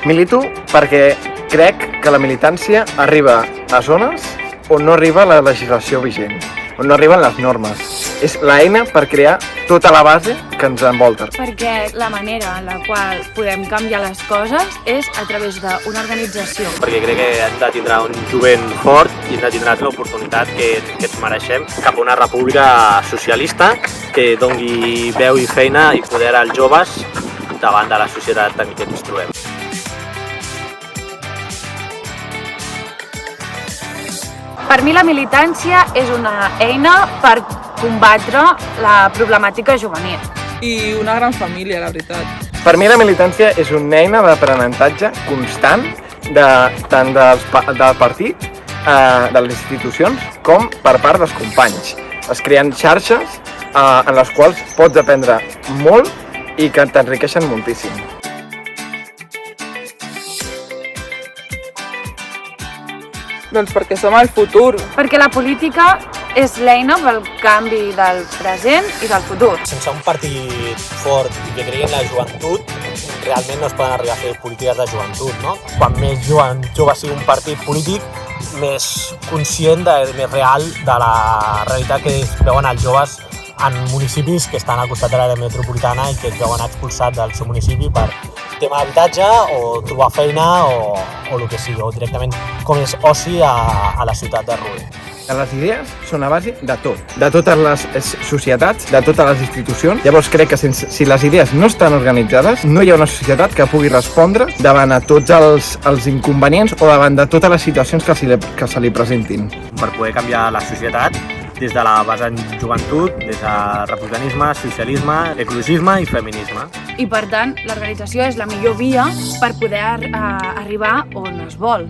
Milito perquè crec que la militància arriba a zones on no arriba la legislació vigent, on no arriben les normes. És l'eina per crear tota la base que ens envolta. Perquè la manera en la qual podem canviar les coses és a través d'una organització. Perquè crec que hem de tindre un jovent fort i hem de tindre l'oportunitat que ens mereixem cap a una república socialista que doni veu i feina i poder als joves davant de la societat en què ens trobem. Per mi la militància és una eina per combatre la problemàtica juvenil. I una gran família, la veritat. Per mi la militància és una eina d'aprenentatge constant tant del partit, de les institucions, com per part dels companys. Es creen xarxes en les quals pots aprendre molt i que t'enriqueixen moltíssim. Doncs perquè som el futur. Perquè la política és l'eina pel canvi del present i del futur. Sense un partit fort i que cregui en la joventut, realment no es poden arribar a fer polítiques de joventut, no? Quan més jove sigui un partit polític, més conscient, més real de la realitat que es veuen els joves en municipis que estan al costat de l'àrea metropolitana i que es veuen expulsats del seu municipi per tema d'habitatge o trobar feina o el que sigui, o directament com és oci a la ciutat de Rubí. Les idees són a base de tot, de totes les societats, de totes les institucions. Llavors crec que si les idees no estan organitzades, no hi ha una societat que pugui respondre davant a tots els inconvenients o davant de totes les situacions que se li presentin. Per poder canviar la societat des de la base en joventut, des de republicanisme, socialisme, ecologisme i feminisme. I per tant, l'organització és la millor via per poder arribar on es vol.